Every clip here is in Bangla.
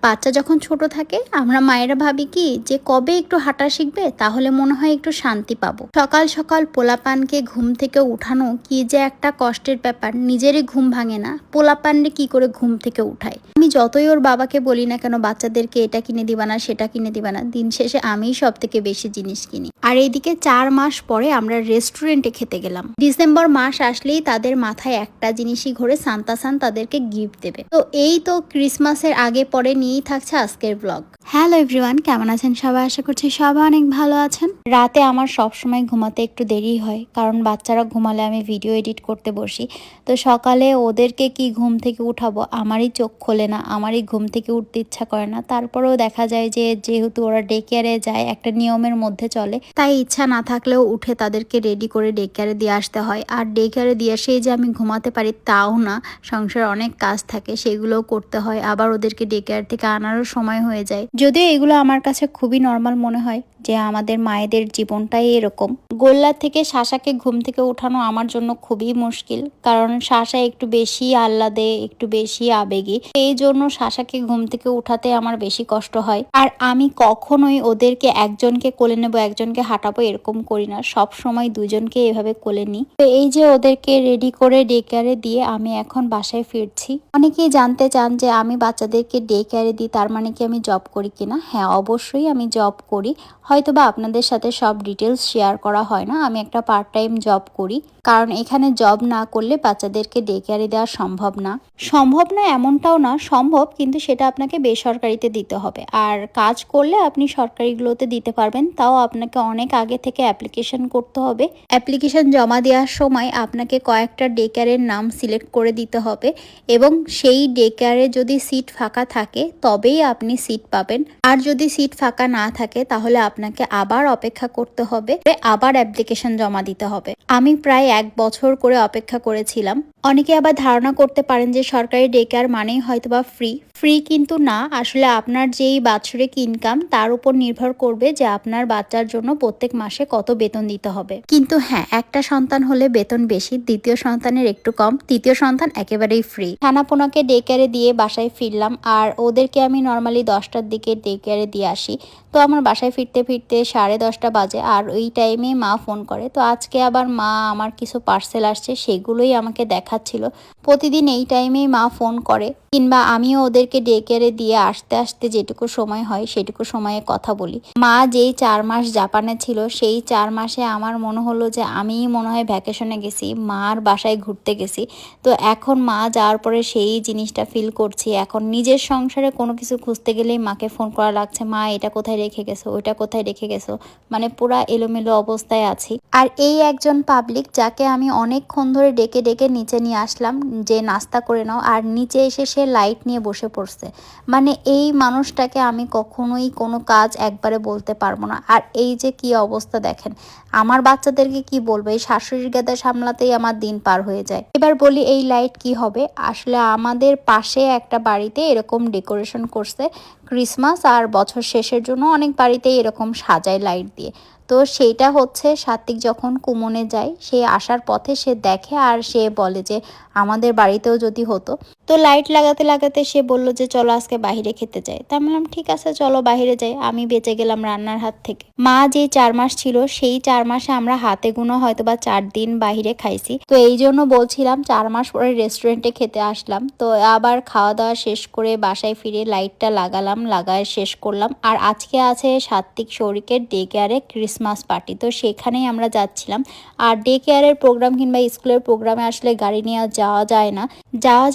বাচ্চা যখন ছোট থাকে আমরা মায়েরা ভাবি কি যে কবে একটু হাঁটা শিখবে, তাহলে মনে হয় একটু শান্তি পাবো। সকাল সকাল পোলাপানকে ঘুম থেকে উঠানো কি যে একটা কষ্টের ব্যাপার, নিজেরই ঘুম ভাঙে না, পোলাপানরে কি করে ঘুম থেকে উঠাই। আমি যতই ওর বাবাকে বলি না কেন বাচ্চাদেরকে এটা কিনে দিবা না সেটা কিনে দিবা না, দিন শেষে আমিই সব থেকে বেশি জিনিস কিনি। আর এইদিকে 4 মাস পরে আমরা রেস্টুরেন্টে খেতে গেলাম। ডিসেম্বর মাস আসলেই তাদের মাথায় একটা জিনিসই ঘোরে, সান্তাসান তাদেরকে গিফট দেবে। তো এই তো ক্রিসমাসের আগে পরে নিয়েই থাকছে আজকের ব্লগ। হ্যালো এভরিওয়ান, কেমন আছেন সবাই? আশা করছি সবাই অনেক ভালো আছেন। রাতে আমার সবসময় ঘুমাতে একটু দেরি হয়, কারণ বাচ্চারা ঘুমালে আমি ভিডিও এডিট করতে বসি। তো সকালে ওদেরকে কি ঘুম থেকে উঠাবো, আমারই চোখ খোলে না, আমারই ঘুম থেকে উঠতে ইচ্ছা করে না। তারপরেও দেখা যায় যে যেহেতু ওরা ডে কেয়ারে যায়, একটা নিয়মের মধ্যে চলে, তাই ইচ্ছা না থাকলেও উঠে তাদেরকে রেডি করে ডে কেয়ারে দিয়ে আসতে হয়। আর ডে কেয়ারে দিয়ে সেই যে আমি ঘুমাতে পারি তাও না, সংসারে অনেক কাজ থাকে, সেগুলোও করতে হয়। আবার ওদেরকে ডে কেয়ার থেকে আনারও সময় হয়ে যায়। যদিও এগুলো আমার কাছে খুবই নর্মাল মনে হয় যে আমাদের মায়েদের জীবনটাই এরকম। গোল্লা থেকে শাসাকে ঘুম থেকে উঠানো আমার জন্য খুবই মুশকিল, কারণ শাসা একটু বেশি আহ্লাদে, একটু বেশি আবেগী। এই জন্য শাসাকে ঘুম থেকে উঠাতে আমার বেশি কষ্ট হয়। আর আমি কখনোই ওদেরকে একজনকে কোলে নেব একজনকে হাঁটাবো এরকম করি না, সব সময় দুজনকে এভাবে কোলে নিই। তো এই যে ওদেরকে রেডি করে ডে কেয়ারে দিয়ে আমি এখন বাসায় ফিরছি। অনেকেই জানতে চান যে আমি বাচ্চাদেরকে ডে কেয়ারে দিই, তার মানে কি আমি জব করি কিনা? হ্যাঁ, অবশ্যই আমি জব করি। হয়তোবা আপনাদের সাথে সব ডিটেলস শেয়ার করা হয় না। আমি একটা পার্ট টাইম জব করি, কারণ এখানে জব না করলে বাচ্চাদেরকে ডে কেয়ারে দেওয়া সম্ভব না। সম্ভব না এমনটাও না, সম্ভব, কিন্তু সেটা আপনাকে বেসরকারিতে দিতে হবে। আর কাজ করলে আপনি সরকারিগুলোতে দিতে পারবেন, তাও আপনাকে অনেক আগে থেকে অ্যাপ্লিকেশন করতে হবে। অ্যাপ্লিকেশন জমা দেওয়ার সময় আপনাকে কয়েকটা ডে কেয়ারের নাম সিলেক্ট করে দিতে হবে, এবং সেই ডে কেয়ারে যদি সিট ফাঁকা থাকে তবেই আপনি সিট পাবেন। আর যদি সিট ফাঁকা না থাকে তাহলে আপনাকে আবার অপেক্ষা করতে হবে, আবার অ্যাপ্লিকেশন জমা দিতে হবে। আমি প্রায় 1 বছর করে অপেক্ষা করেছিলাম। অনেকে আবার ধারণা করতে পারেন যে সরকারি ডে কেয়ার মানেই হয়তোবা ফ্রি, কিন্তু না। আসলে আপনার যেই বাৎসরিক ইনকাম তার উপর নির্ভর করবে যে আপনার বাচ্চার জন্য প্রত্যেক মাসে কত বেতন দিতে হবে। কিন্তু হ্যাঁ, একটা সন্তান হলে বেতন বেশি, দ্বিতীয় সন্তানের একটু কম, তৃতীয় সন্তান একেবারেই ফ্রি। ছানাপোনাকে ডে কেয়ারে দিয়ে বাসায় ফিরলাম। আর ওদেরকে আমি নর্মালি 10টার দিকে ডে কেয়ারে দিয়ে আসি। তো আমার বাসায় ফিরতে ফিরতে 10:30 বাজে। আর ওই টাইমে মা ফোন করে। তো আজকে আবার মা আমার কিছু পার্সেল আসছে সেগুলোই আমাকে দেখাচ্ছিল। প্রতিদিন এই টাইমেই মা ফোন করে, কিংবা আমিও ওদেরকে ডে কেয়ারে দিয়ে আসতে আসতে যেটুকু সময় হয় সেটুকু সময়ে কথা বলি। মা যেই 4 মাস জাপানে ছিল, সেই 4 মাসে আমার মনে হলো যে আমিই মনে হয় ভ্যাকেশনে গেছি, মার বাসায় ঘুরতে গেছি। তো এখন মা যাওয়ার পরে সেই জিনিসটা ফিল করছি। এখন নিজের সংসারে কোনো কিছু খুঁজতে গেলেই মাকে ফোন করা লাগছে, মা এটা কোথায় রেখে গেছো, ওইটা কোথায় রেখে গেছো, মানে পুরা এলোমেলো অবস্থায় আছি। আর এই একজন পাবলিক যাকে আমি অনেকক্ষণ ধরে ডেকে ডেকে নিচে নিয়ে আসলাম যে নাস্তা করে নাও, আর নিচে এসে সে লাইট নিয়ে বসে পড়ছে। মানে এই মানুষটাকে আমি কখনোই কোনো কাজ একবারে বলতে পারবো না। আর এই যে কি অবস্থা দেখেন, আমার বাচ্চাদেরকে কি বলবো, এই শাশুড়ির গেদা সামলাতেই আমার দিন পার হয়ে যায়। এবার বলি এই লাইট কি হবে। আসলে আমাদের পাশে একটা বাড়িতে এরকম ডেকোরেশন করছে ক্রিসমাস আর বছর শেষের জন্য, অনেক বাড়িতেই এরকম সাজায় লাইট দিয়ে। তো সেইটা হচ্ছে সাত্বিক যখন কুমনে যায়, সে আসার পথে সে দেখে আর সে বলে যে আমাদের বাড়িতেও যদি হতো। তো লাইট লাগাতে লাগাতে সে বলল যে চলো আজকে বাইরে খেতে যাই। তা বললাম ঠিক আছে চলো বাইরে যাই। আমি বেঁচে গেলাম রান্নার হাত থেকে। মা যে 4 মাস ছিল সেই 4 মাসে আমরা হাতে গুনো হয়তো বা 4 দিন বাইরে খাইছি। তো এই জন্য বলছিলাম 4 মাস পরে রেস্টুরেন্টে খেতে আসলাম। তো আবার খাওয়া দাওয়া শেষ করে বাসায় ফিরে লাইটটা লাগালাম, লাগায় শেষ করলাম। আর আজকে আছে সাত্বিক শৌরিকের ডে কেয়ারে ক্রিসমাস পার্টি, তো সেখানেই আমরা যাচ্ছিলাম। আর ডে কেয়ারের প্রোগ্রাম কিংবা স্কুলের প্রোগ্রামে আসলে গাড়ি নিয়ে যাওয়া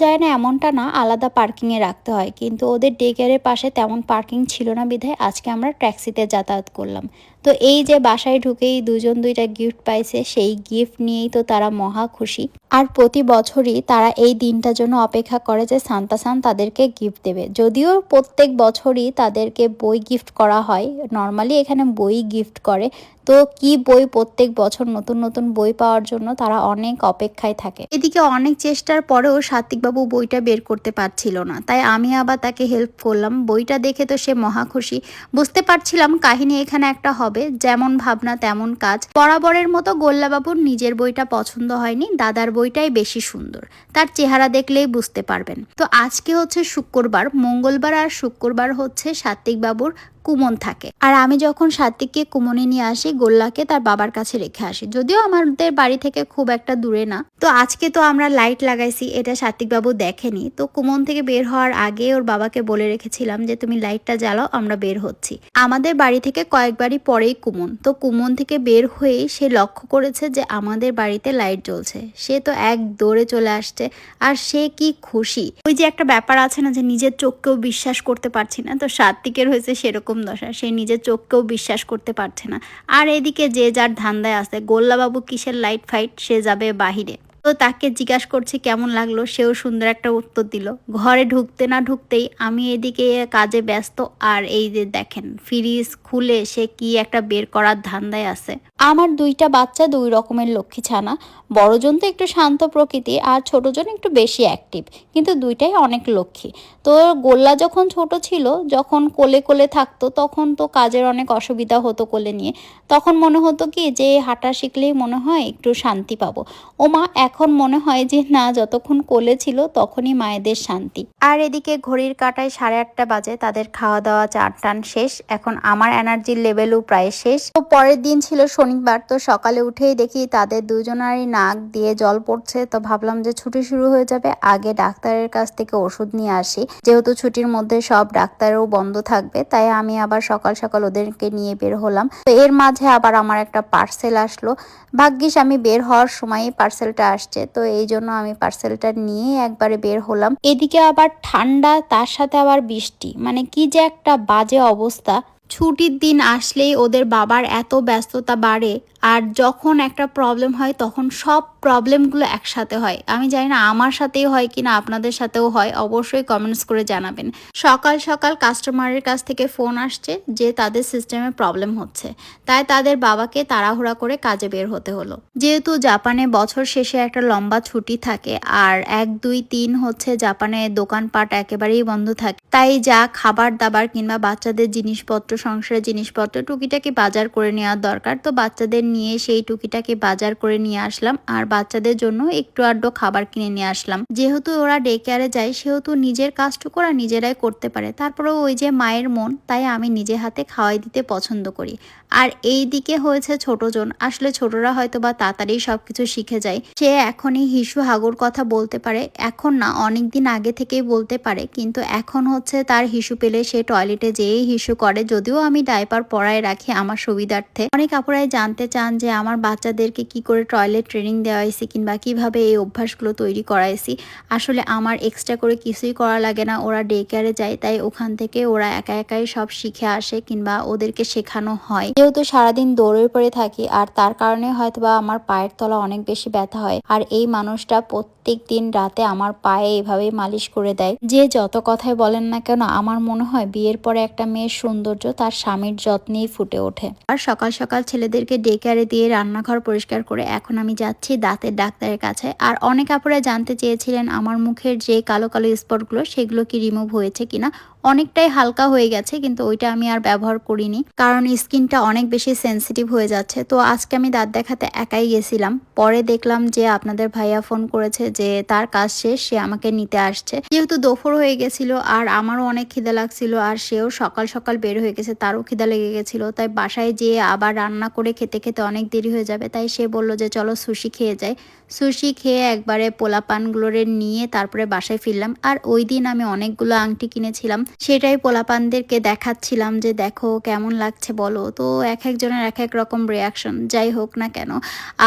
যায় না এমনটা না, আলাদা পার্কিংয়ে রাখতে হয়। কিন্তু ওদের ডে কেয়ারের পাশে তেমন পার্কিং ছিল না বিধায় আজকে আমরা ট্যাক্সিতে যাতায়াত করলাম। তো এই যে বাসায় ঢুকেই দুজন দুইটা গিফট পাইছে, সেই গিফট নিয়েই তো তারা মহা খুশি। আর প্রতি বছরই তারা এই দিনটার জন্য অপেক্ষা করে যে সান্তাসান তাদেরকে গিফট দেবে। যদিও প্রত্যেক বছরই তাদেরকে বই গিফট করা হয়, নর্মালি এখানে বই গিফট করে, তো কি বই, প্রত্যেক বছর নতুন নতুন বই পাওয়ার জন্য তারা অনেক অপেক্ষায় থাকে। এদিকে অনেক চেষ্টার পরেও সাত্বিকবাবু বইটা বের করতে পারছিল না, তাই আমি আবার তাকে হেল্প করলাম। বইটা দেখে তো সে মহা খুশি। বুঝতে পারছিলাম কাহিনী এখানে একটা হবে, যেমন ভাবনা তেমন কাজ। বরাবরের মতো গোল্লাবাবুর নিজের বইটা পছন্দ হয়নি, দাদার বইটাই বেশি সুন্দর। তার চেহারা দেখলেই বুঝতে পারবেন। তো আজকে হচ্ছে শুক্রবার, মঙ্গলবার আর শুক্রবার হচ্ছে সাত্বিকবাবুর কুমন থাকে। আর আমি যখন সাত্বিককে কুমনে নিয়ে আসি, গোল্লাকে তার বাবার কাছে রেখে আসি, যদিও আমাদের বাড়ি থেকে খুব একটা দূরে না। তো আজকে তো আমরা লাইট লাগাইছি, এটা সাত্বিকবাবু দেখেনি। তো কুমন থেকে বের হওয়ার আগে ওর বাবাকে বলে রেখেছিলাম যে তুমি লাইটটা জ্বালাও, আমরা বের হচ্ছি। আমাদের বাড়ি থেকে কয়েক বাড়ি পরেই কুমন। তো কুমন থেকে বের হয়ে সে লক্ষ্য করেছে যে আমাদের বাড়িতে লাইট জ্বলছে। সে তো এক দৌড়ে চলে আসছে, আর সে কি খুশি। ওই যে একটা ব্যাপার আছে না, যে নিজের চোখকেও বিশ্বাস করতে পারছি না, তো সাত্বিকের হয়েছে সেরকম দশা। সে নিজের চোখকেও বিশ্বাস করতে পারছে না। আর এদিকে যে যার ধান্দায় আছে, গোল্লাবাবু কিসের লাইট ফাইট, সে যাবে বাহিরে। তো তাকে জিজ্ঞাসা করছি কেমন লাগলো, সেও সুন্দর একটা উত্তর দিল। ঘরে ঢুকতে না ঢুকতেই আমি এদিকে কাজে ব্যস্ত, আর এই যে দেখেন ফ্রিজ খুলে সে কি একটা বের করার ধান্দায় আছে। আমার দুইটা বাচ্চা দুই রকমের লক্ষ্মী ছানা। বড়জন তো একটু শান্ত প্রকৃতি, আর ছোটজন একটু বেশি অ্যাক্টিভ, কিন্তু দুইটাই অনেক লক্ষ্মী। তো গোল্লা যখন ছোট ছিল, যখন কোলে কোলে থাকতো, তখন তো কাজের অনেক অসুবিধা হতো কোলে নিয়ে। তখন মনে হতো কি যে হাঁটা শিখলেই মনে হয় একটু শান্তি পাবো। ওমা, এখন মনে হয় যে না, যতক্ষণ কোলে ছিল তখনই মায়েদের শান্তি। আর এদিকে ঘড়ির কাঁটায় 8:30 বাজে, তাদের খাওয়া দাওয়া চান টান শেষ। এখন আমার এনার্জির লেভেলও প্রায় শেষ। তো পরের দিন ছিল শনিবার। তো সকালে উঠেই দেখি তাদের দুজনারই নাক দিয়ে জল পড়ছে। তো ভাবলাম যে ছুটি শুরু হয়ে যাবে, আগে ডাক্তারের কাছ থেকে ওষুধ নিয়ে আসি, যেহেতু ছুটির মধ্যে সব ডাক্তারও বন্ধ থাকবে। তাই আমি আবার সকাল সকাল ওদেরকে নিয়ে বের হলাম। তো এর মাঝে আবার আমার একটা পার্সেল আসলো। ভাগ্যিস আমি বের হওয়ার সময়ই পার্সেলটা আসছে, তো এই জন্য আমি পার্সেলটা নিয়ে একবারে বের হলাম। এদিকে আবার ঠান্ডা, তার সাথে আবার বৃষ্টি, মানে কি যে একটা বাজে অবস্থা। ছুটির দিন আসলেই ওদের বাবার এত ব্যস্ততা বাড়ে, আর যখন একটা প্রবলেম হয় তখন সব প্রবলেমগুলো একসাথে হয়। আমি জানি না আমার সাথেই হয় কিনা আপনাদের সাথেও হয়, অবশ্যই কমেন্টস করে জানাবেন। সকাল সকাল কাস্টমারের কাছ থেকে ফোন আসছে যে তাদের সিস্টেমে প্রবলেম হচ্ছে, তাই তাদের বাবাকে তাড়াহুড়া করে কাজে বের হতে হলো। যেহেতু জাপানে বছর শেষে একটা লম্বা ছুটি থাকে, আর 1, 2, 3 হচ্ছে জাপানে দোকানপাট একেবারেই বন্ধ থাকে, তাই যা খাবার দাবার কিংবা বাচ্চাদের জিনিসপত্র, সংসারের জিনিসপত্র টুকিটাকি বাজার করে নেওয়ার দরকার। তো বাচ্চাদের নিয়ে সেই টুকিটাকি বাজার করে নিয়ে আসলাম, আর বাচ্চাদের জন্য একটু আধটু খাবার কিনে নিয়ে আসলাম। যেহেতু ওরা ডে কেয়ারে যায়, সেহেতু নিজের কাজটুকু ওরা নিজেরাই করতে পারে। তারপরেও ওই যে মায়ের মন, তাই আমি নিজে হাতে খাওয়াই দিতে পছন্দ করি। আর এই দিকে হয়েছে ছোটজন। আসলে ছোটরা হয়তো বা তাড়াতাড়ি সবকিছু শিখে যায়। সে এখনই হিসু হাগুর কথা বলতে পারে, এখন না অনেকদিন আগে থেকেই বলতে পারে, কিন্তু এখন হচ্ছে তার হিসু পেলে সে টয়লেটে যেয়েই হিসু করে। যদিও আমি ডাইপার পরায় রাখি আমার সুবিধার্থে। অনেক আপুরাই জানতে চান যে আমার বাচ্চাদেরকে কি করে টয়লেট ট্রেনিং দেওয়াইছি, কিংবা কিভাবে এই অভ্যাসগুলো তৈরি করাইছি। আসলে আমার এক্সট্রা করে কিছুই করা লাগে না, ওরা ডে কেয়ারে যায়, তাই ওখান থেকে ওরা একা একাই সব শিখে আসে, কিংবা ওদেরকে শেখানো হয়। যেহেতু সারাদিন দৌড়ের পরে থাকি, আর তার কারণে হয়তোবা আমার পায়ের তলা অনেক বেশি ব্যথা হয়। আর এই মানুষটা প্রত্যেক দিন রাতে আমার পায়ে এভাবেই মালিশ করে দেয়। যে যত কথাই বলেন না কেন, আমার মনে হয় বিয়ের পরে একটা মেয়ের সৌন্দর্য তার স্বামীর যত্নেই ফুটে ওঠে। আর সকাল সকাল ছেলেদেরকে ডে কেয়ারে দিয়ে রান্নাঘর পরিষ্কার করে এখন আমি যাচ্ছি দাঁতের ডাক্তারের কাছে। আর অনেক আপুরা জানতে চেয়েছিলেন আমার মুখের যে কালো কালো স্পটগুলো, সেগুলো কি রিমুভ হয়েছে কিনা। অনেকটাই হালকা হয়ে গেছে, কিন্তু ওইটা আমি আর ব্যবহার করিনি, কারণ স্কিনটা অনেক বেশি সেন্সিটিভ হয়ে যাচ্ছে। তো আজকে আমি দাঁত দেখাতে একাই গেছিলাম। পরে দেখলাম যে আপনাদের ভাইয়া ফোন করেছে যে তার কাজ শেষ, সে আমাকে নিতে আসছে। যেহেতু দুপুর হয়ে গেছিল, আর আমারও অনেক খিদে লাগছিল, আর সেও সকাল সকাল বের হয়ে গেছে, তারও খিদা লেগে গেছিল। তাই বাসায় যেয়ে আবার রান্না করে খেতে খেতে অনেক দেরি হয়ে যাবে, তাই সে বলল যে চলো সুশি খেয়ে যাই। সুশি খেয়ে একবারে পোলা পানগুলোরে নিয়ে তারপরে বাসায় ফিরলাম। আর ওই দিন আমি অনেকগুলো আংটি কিনেছিলাম, সেটাই পোলাপানদেরকে দেখাচ্ছিলাম যে দেখো কেমন লাগছে বলো। তো এক একজনের এক এক রকম রিয়াকশন, যাই হোক না কেন।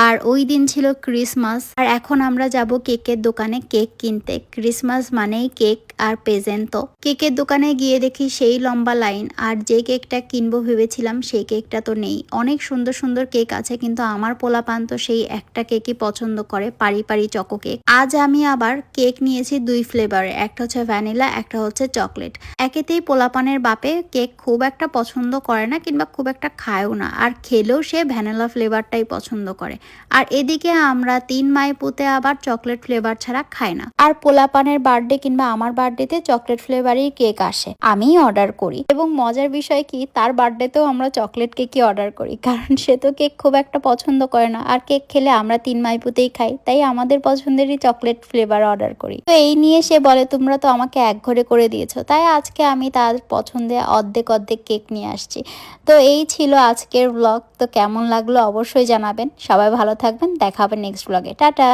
আর ওই দিন ছিল ক্রিসমাস, আর এখন আমরা যাব কেকের দোকানে কেক কিনতে। ক্রিসমাস মানেই কেক আর প্রেজেন্ট। তো কেকের দোকানে গিয়ে দেখি সেই লম্বা লাইন, আর যে কেকটা কিনবো ভেবেছিলাম সেই কেকটা তো নেই। অনেক সুন্দর সুন্দর কেক আছে, কিন্তু আমার পোলাপান তো সেই একটা কেকই পছন্দ করে, পারি পারি চকো কেক। আজ আমি আবার কেক নিয়েছি 2 ফ্লেভারের, একটা হচ্ছে ভ্যানিলা, একটা হচ্ছে চকলেট। একেতেই পোলাপানের বাপে কেক খুব একটা পছন্দ করে না কিংবা খুব একটা খায়ও না, আর খেলেও সে ভ্যানিলা ফ্লেভারটাই পছন্দ করে। আর এদিকে আমরা 3 মাইপুতে আবার চকলেট ফ্লেভার ছাড়া খাই না। আর পোলাপানের বার্থডে কিংবা আমার বার্থডেতে চকলেট ফ্লেভারই কেক আসে, আমিই অর্ডার করি। এবং মজার বিষয় কি, তার বার্থডেতেও আমরা চকলেট কেকই অর্ডার করি, কারণ সে তো কেক খুব একটা পছন্দ করে না, আর কেক খেলে আমরা 3 মাইপুতেই খাই, তাই আমাদের পছন্দেরই চকলেট ফ্লেভার অর্ডার করি। তো এই নিয়ে সে বলে তোমরা তো আমাকে এক ঘরে করে দিয়েছো, তাই আজকে আমি তার পছন্দে অর্ধেক অর্ধেক কেক নিয়ে আসছি। তো এই ছিল আজকের ব্লগ। তো কেমন লাগলো অবশ্যই জানাবেন। সবাই ভালো থাকবেন, দেখা হবে নেক্সট ব্লগে। টাটা।